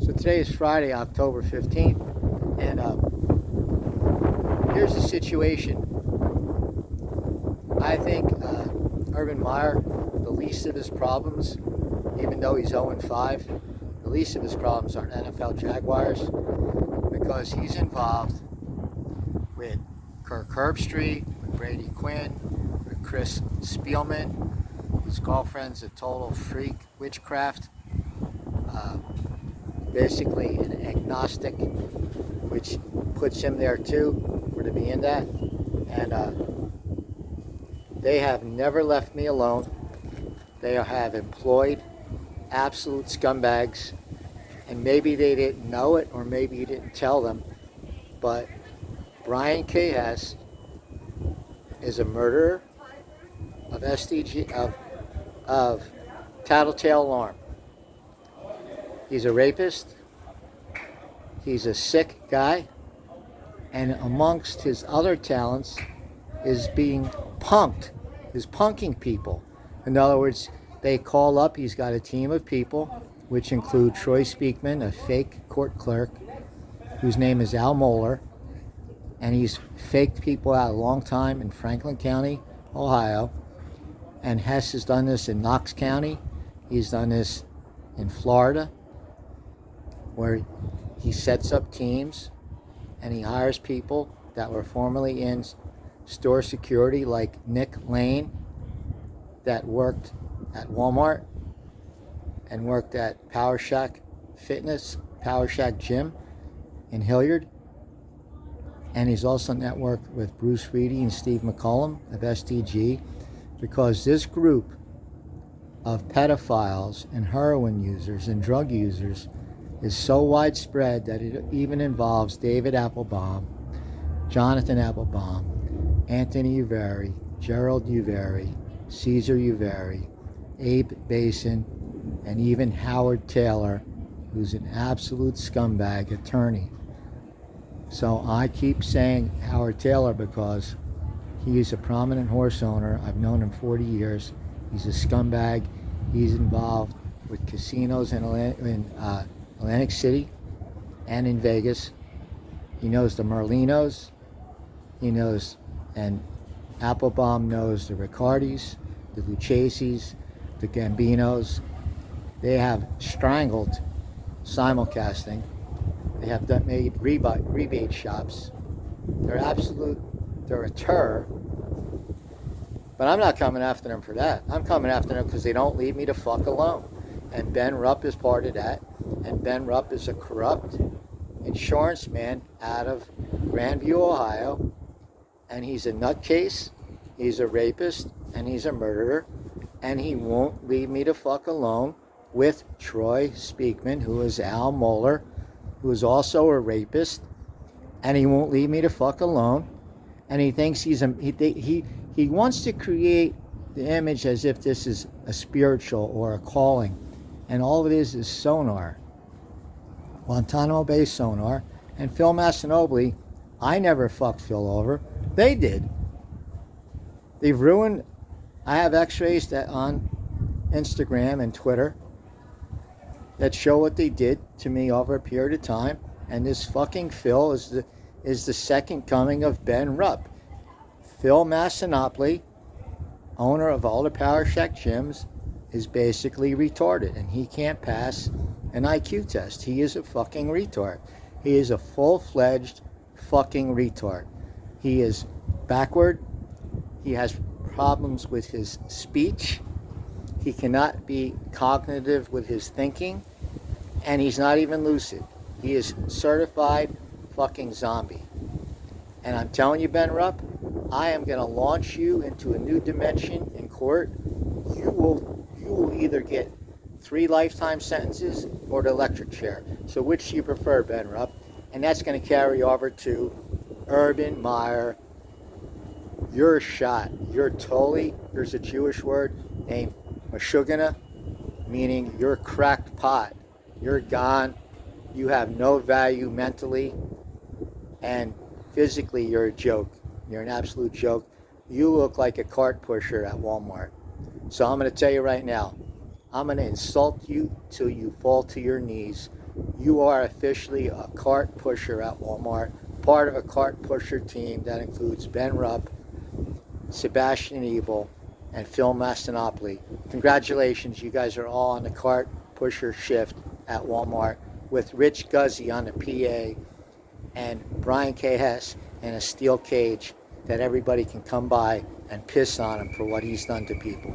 So today is Friday, October 15th, and here's the situation. I think Urban Meyer, the least of his problems, even though he's 0-5, the least of his problems are NFL Jaguars, because he's involved with Kirk Herbstreit, with Brady Quinn, with Chris Spielman. His girlfriend's a total freak, witchcraft. Basically an agnostic, which puts him there too, for to be in that. And they have never left me alone. They have employed absolute scumbags, and maybe they didn't know it, or maybe you didn't tell them, but Brian K Hess is a murderer of SDG, of Tattletale Alarm. He's a rapist, he's a sick guy, and amongst his other talents is being punked, is punking people. In other words, they call up, he's got a team of people, which include Troy Speakman, a fake court clerk, whose name is Al Moeller, and he's faked people out a long time in Franklin County, Ohio, and Hess has done this in Knox County, he's done this in Florida, where he sets up teams and he hires people that were formerly in store security, like Nick Lane, that worked at Walmart and worked at Power Shack Fitness, Power Shack Gym in Hilliard. And he's also networked with Bruce Reedy and Steve McCullum of SDG, because this group of pedophiles and heroin users and drug users is so widespread that it even involves David Applebaum, Jonathan Applebaum, Anthony Uveri, Gerald Uveri, Caesar Uveri, Abe Basin, and even Howard Taylor, who's an absolute scumbag attorney. So I keep saying Howard Taylor because he's a prominent horse owner. I've known him 40 years. He's a scumbag. He's involved with casinos in Atlantic City and in Vegas. He knows the Merlinos. He knows, and Applebaum knows the Ricardis, the Lucchese's, the Gambinos. They have strangled simulcasting. They have made rebate shops. They're a terror. But I'm not coming after them for that. I'm coming after them because they don't leave me the fuck alone. And Ben Rupp is part of that. And Ben Rupp is a corrupt insurance man out of Grandview, Ohio. And he's a nutcase, he's a rapist, and he's a murderer. And he won't leave me the fuck alone with Troy Speakman, who is Al Moeller, who is also a rapist. And he won't leave me the fuck alone. And he thinks he wants to create the image as if this is a spiritual or a calling. And all it is sonar. Guantanamo Bay sonar. And Phil Massinobli, I never fucked Phil over. They did. They've ruined. I have x-rays that on Instagram and Twitter that show what they did to me over a period of time. And this fucking Phil is the second coming of Ben Rupp. Phil Massinopoli, owner of all the Power Shack gyms, is basically retarded, and he can't pass an IQ test. He is a fucking retard. He is a full-fledged fucking retard. He is backward. He has problems with his speech. He cannot be cognitive with his thinking, and he's not even lucid. He is certified fucking zombie. And I'm telling you, Ben Rupp, I am going to launch you into a new dimension in court. You will either get 3 lifetime sentences or the electric chair. So which do you prefer, Ben Rupp? And that's going to carry over to Urban Meyer. You're shot. You're totally, there's a Jewish word named Meshugana, meaning you're cracked pot. You're gone. You have no value mentally, and physically you're a joke. You're an absolute joke. You look like a cart pusher at Walmart. So I'm going to tell you right now, I'm going to insult you till you fall to your knees. you are officially a cart pusher at Walmart, part of a cart pusher team that includes Ben Rupp, Sebastian Ebel, and Phil Mastinopoli. Congratulations, you guys are all on the cart pusher shift at Walmart with Rich Guzzi on the PA and Brian K Hess in a steel cage that everybody can come by and piss on him for what he's done to people.